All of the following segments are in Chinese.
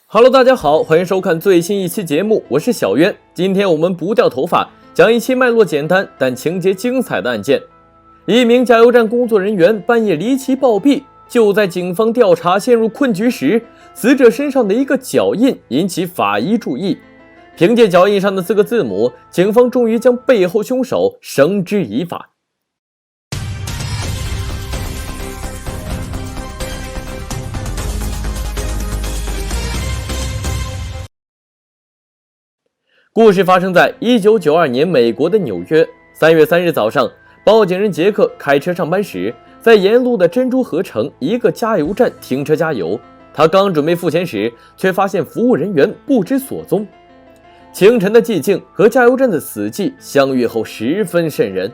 Hello， 大家好，欢迎收看最新一期节目，我是小渊。今天我们不掉头发，讲一期脉络简单但情节精彩的案件。一名加油站工作人员半夜离奇暴毙，就在警方调查陷入困局时，死者身上的一个脚印引起法医注意。凭借脚印上的4个字母，警方终于将背后凶手绳之以法。故事发生在1992年美国的纽约。3月3日早上，报警人杰克开车上班时，在沿路的珍珠河城一个加油站停车加油。他刚准备付钱时，却发现服务人员不知所踪。清晨的寂静和加油站的死寂相遇后十分瘆人。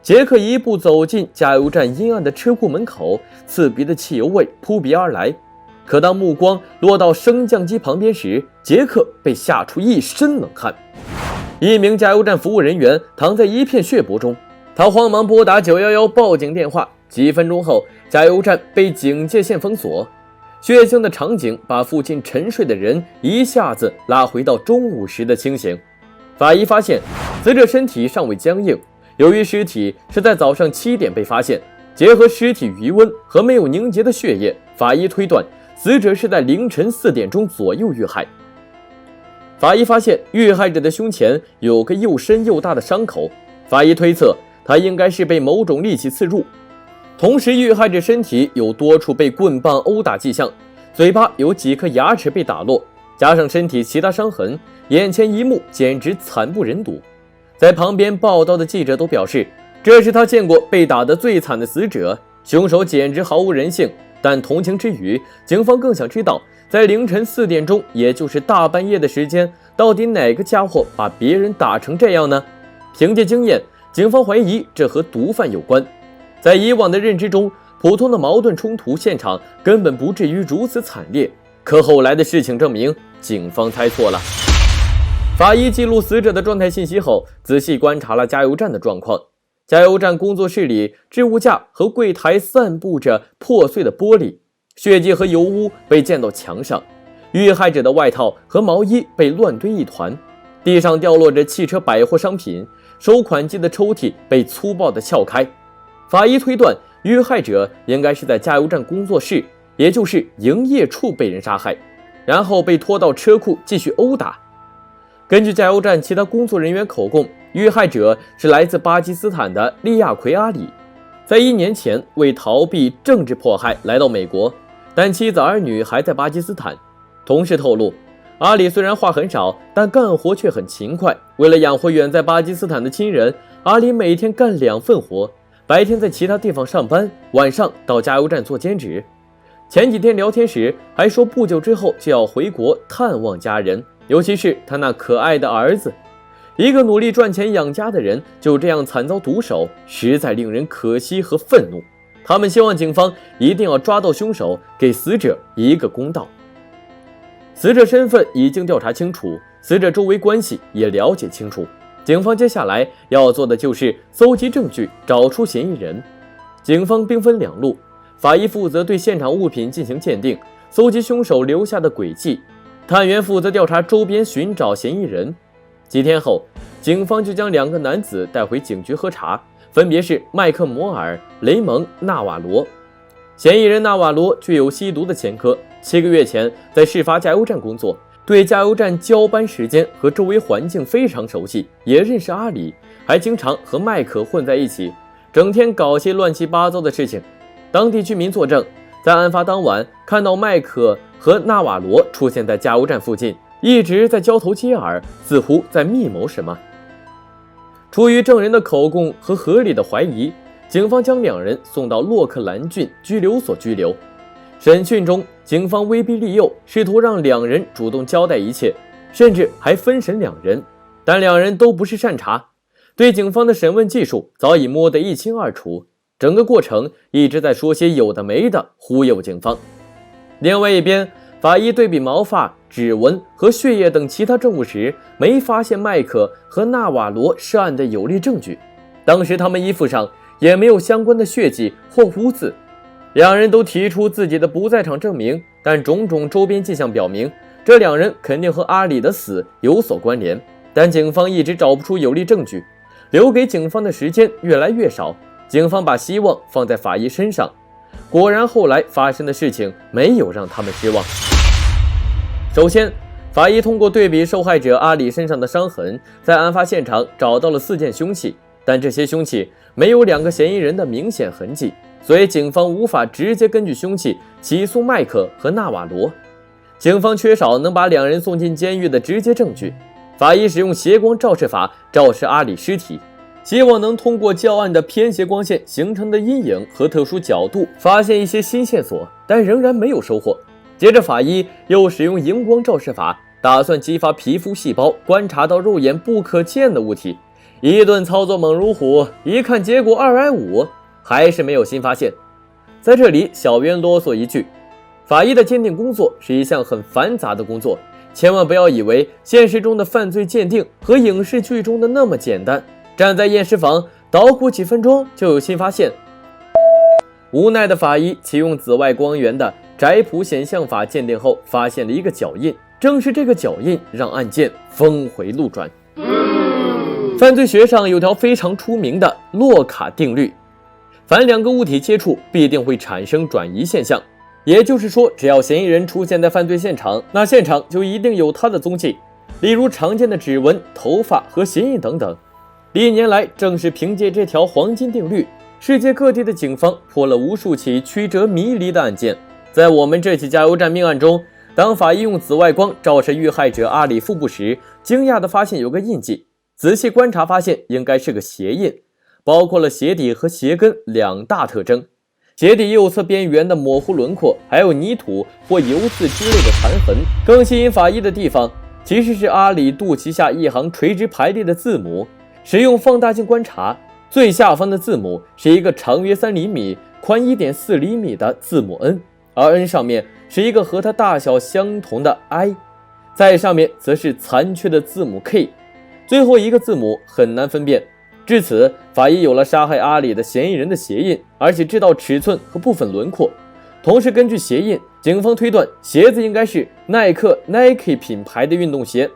杰克一步走进加油站阴暗的车库门口，刺鼻的汽油味扑鼻而来。可当目光落到升降机旁边时，杰克被吓出一身冷汗。一名加油站服务人员躺在一片血泊中，他慌忙拨打911报警电话。几分钟后，加油站被警戒线封锁。血腥的场景把附近沉睡的人一下子拉回到中午时的清醒。法医发现，死者身体尚未僵硬，由于尸体是在早上7点被发现，结合尸体余温和没有凝结的血液，法医推断死者是在凌晨4点钟左右遇害。法医发现遇害者的胸前有个又深又大的伤口，法医推测他应该是被某种利器刺入。同时，遇害者身体有多处被棍棒殴打迹象，嘴巴有几颗牙齿被打落，加上身体其他伤痕，眼前一幕简直惨不忍睹。在旁边报道的记者都表示，这是他见过被打得最惨的死者，凶手简直毫无人性。但同情之余，警方更想知道，在凌晨4点钟，也就是大半夜的时间，到底哪个家伙把别人打成这样呢？凭借经验，警方怀疑这和毒贩有关。在以往的认知中，普通的矛盾冲突现场根本不至于如此惨烈。可后来的事情证明，警方猜错了。法医记录死者的状态信息后，仔细观察了加油站的状况。加油站工作室里，置物架和柜台散布着破碎的玻璃，血迹和油污被溅到墙上，遇害者的外套和毛衣被乱堆一团，地上掉落着汽车百货商品，收款机的抽屉被粗暴地撬开。法医推断，遇害者应该是在加油站工作室，也就是营业处被人杀害，然后被拖到车库继续殴打。根据加油站其他工作人员口供，遇害者是来自巴基斯坦的利亚奎阿里，在1年前为逃避政治迫害来到美国，但妻子儿女还在巴基斯坦。同事透露，阿里虽然话很少，但干活却很勤快。为了养活远在巴基斯坦的亲人，阿里每天干2份活，白天在其他地方上班，晚上到加油站做兼职。前几天聊天时还说，不久之后就要回国探望家人，尤其是他那可爱的儿子。一个努力赚钱养家的人就这样惨遭毒手，实在令人可惜和愤怒。他们希望警方一定要抓到凶手，给死者一个公道。死者身份已经调查清楚，死者周围关系也了解清楚，警方接下来要做的就是搜集证据，找出嫌疑人。警方兵分2路，法医负责对现场物品进行鉴定，搜集凶手留下的轨迹，探员负责调查周边，寻找嫌疑人。几天后，警方就将2个男子带回警局喝茶，分别是麦克摩尔、雷蒙、纳瓦罗。嫌疑人纳瓦罗具有吸毒的前科，7个月前在事发加油站工作，对加油站交班时间和周围环境非常熟悉，也认识阿里，还经常和麦克混在一起，整天搞些乱七八糟的事情。当地居民作证，在案发当晚看到麦克和纳瓦罗出现在加油站附近，一直在交头接耳，似乎在密谋什么。出于证人的口供和合理的怀疑，警方将2人送到洛克兰郡拘留所拘留。审讯中，警方威逼利诱，试图让2人主动交代一切，甚至还分审2人，但2人都不是善茬，对警方的审问技术早已摸得一清二楚，整个过程一直在说些有的没的，忽悠警方。另外一边，法医对比毛发、指纹和血液等其他证物时，没发现麦克和纳瓦罗涉案的有力证据。当时他们衣服上也没有相关的血迹或污渍。2人都提出自己的不在场证明，但种种周边迹象表明，这两人肯定和阿里的死有所关联，但警方一直找不出有力证据，留给警方的时间越来越少。警方把希望放在法医身上，果然后来发生的事情没有让他们失望。首先，法医通过对比受害者阿里身上的伤痕，在案发现场找到了4件凶器，但这些凶器没有2个嫌疑人的明显痕迹，所以警方无法直接根据凶器起诉麦克和纳瓦罗。警方缺少能把2人送进监狱的直接证据，法医使用斜光照射法照射阿里尸体，希望能通过较暗的偏斜光线形成的阴影和特殊角度发现一些新线索，但仍然没有收获。接着法医又使用荧光照射法，打算激发皮肤细胞观察到肉眼不可见的物体。一顿操作猛如虎，一看结果250，还是没有新发现。在这里小渊啰嗦一句，法医的鉴定工作是一项很繁杂的工作，千万不要以为现实中的犯罪鉴定和影视剧中的那么简单，站在验尸房捣鼓几分钟就有新发现。无奈的法医启用紫外光源的宅谱显像法鉴定后，发现了一个脚印，正是这个脚印让案件峰回路转。犯罪学上有条非常出名的洛卡定律，凡2个物体接触必定会产生转移现象，也就是说，只要嫌疑人出现在犯罪现场，那现场就一定有他的踪迹，例如常见的指纹、头发和鞋印等等。历年来，正是凭借这条黄金定律，世界各地的警方破了无数起曲折迷离的案件。在我们这起加油站命案中，当法医用紫外光照射遇害者阿里腹部时，惊讶地发现有个印记，仔细观察发现应该是个鞋印，包括了鞋底和鞋跟2大特征。鞋底右侧边缘的模糊轮廓，还有泥土或油渍之类的残痕。更吸引法医的地方，其实是阿里肚脐下一行垂直排列的字母。使用放大镜观察，最下方的字母是一个长约3厘米、宽1.4厘米的字母 N， 而 N 上面是一个和它大小相同的 I， 在上面则是残缺的字母 K， 最后一个字母很难分辨。至此，法医有了杀害阿里的嫌疑人的鞋印，而且知道尺寸和部分轮廓。同时，根据鞋印，警方推断鞋子应该是耐克 Nike 品牌的运动鞋。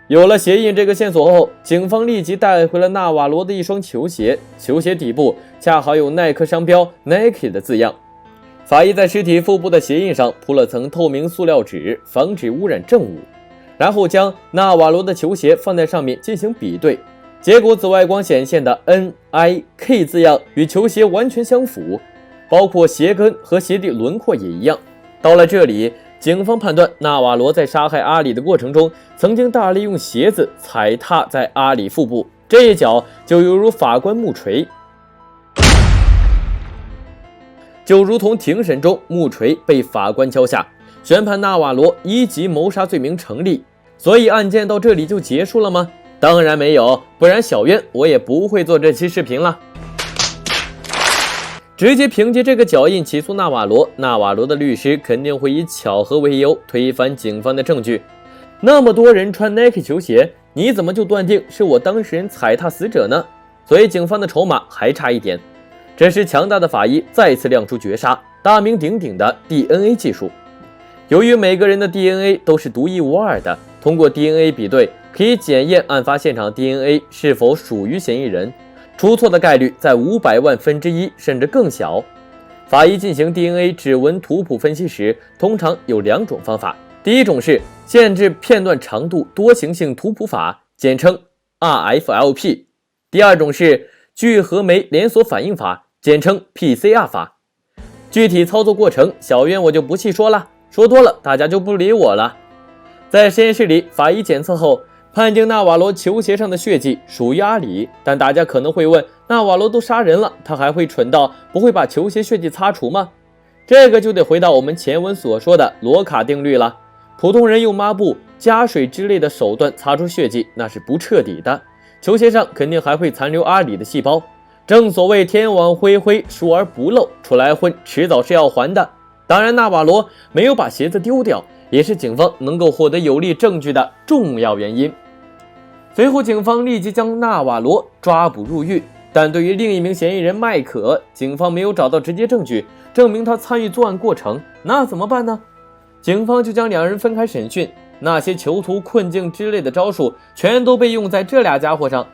有了鞋印这个线索后，警方立即带回了纳瓦罗的一双球鞋，球鞋底部恰好有耐克商标 Nike 的字样。法医在尸体腹部的鞋印上铺了层透明塑料纸，防止污染证物，然后将纳瓦罗的球鞋放在上面进行比对，结果紫外光显现的 NIK 字样与球鞋完全相符，包括鞋跟和鞋底轮廓也一样。到了这里，警方判断纳瓦罗在杀害阿里的过程中，曾经大力用鞋子踩踏在阿里腹部，这一脚就犹如法官木锤，就如同庭审中木锤被法官敲下，宣判纳瓦罗1级谋杀罪名成立。所以案件到这里就结束了吗？当然没有，不然小渊我也不会做这期视频了。直接凭借这个脚印起诉纳瓦罗，纳瓦罗的律师肯定会以巧合为由推翻警方的证据。那么多人穿 Nike 球鞋，你怎么就断定是我当事人踩踏死者呢？所以警方的筹码还差一点。这时强大的法医再次亮出绝杀，大名鼎鼎的 DNA 技术。由于每个人的 DNA 都是独一无二的，通过 DNA 比对可以检验案发现场 DNA 是否属于嫌疑人，出错的概率在500万分之一甚至更小。法医进行 DNA 指纹图谱分析时，通常有2种方法。第一种是限制片段长度多行性图谱法，简称 RFLP。第二种是聚合酶连锁反应法，简称 PCR 法。具体操作过程，小渊我就不细说了，说多了大家就不理我了。在实验室里，法医检测后判定纳瓦罗球鞋上的血迹属于阿里，但大家可能会问，纳瓦罗都杀人了，他还会蠢到不会把球鞋血迹擦除吗？这个就得回到我们前文所说的罗卡定律了。普通人用抹布、加水之类的手段擦出血迹，那是不彻底的，球鞋上肯定还会残留阿里的细胞。正所谓天网恢恢，疏而不漏，出来混迟早是要还的。当然，纳瓦罗没有把鞋子丢掉，也是警方能够获得有力证据的重要原因。随后警方立即将纳瓦罗抓捕入狱，但对于另一名嫌疑人麦可，警方没有找到直接证据证明他参与作案过程，那怎么办呢？警方就将两人分开审讯，那些囚徒困境之类的招数全都被用在这俩家伙上。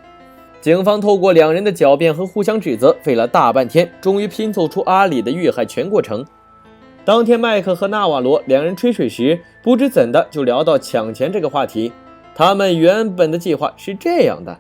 警方透过两人的狡辩和互相指责，费了大半天，终于拼凑出阿里的遇害全过程。当天，麦克和纳瓦罗两人吹水时，不知怎的就聊到抢钱这个话题。他们原本的计划是这样的：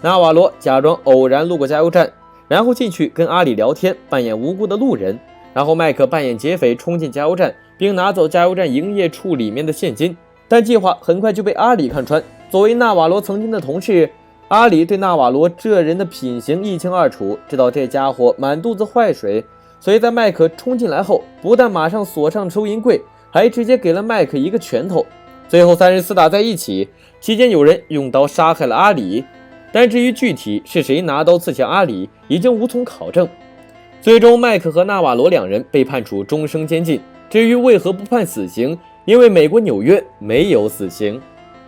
纳瓦罗假装偶然路过加油站，然后进去跟阿里聊天，扮演无辜的路人。然后麦克扮演劫匪冲进加油站，并拿走加油站营业处里面的现金。但计划很快就被阿里看穿。作为纳瓦罗曾经的同事，阿里对纳瓦罗这人的品行一清二楚，知道这家伙满肚子坏水，所以在麦克冲进来后，不但马上锁上收银柜，还直接给了麦克一个拳头。最后三人厮打在一起，期间有人用刀杀害了阿里，但至于具体是谁拿刀刺向阿里，已经无从考证。最终，麦克和纳瓦罗两人被判处终生监禁。至于为何不判死刑，因为美国纽约没有死刑。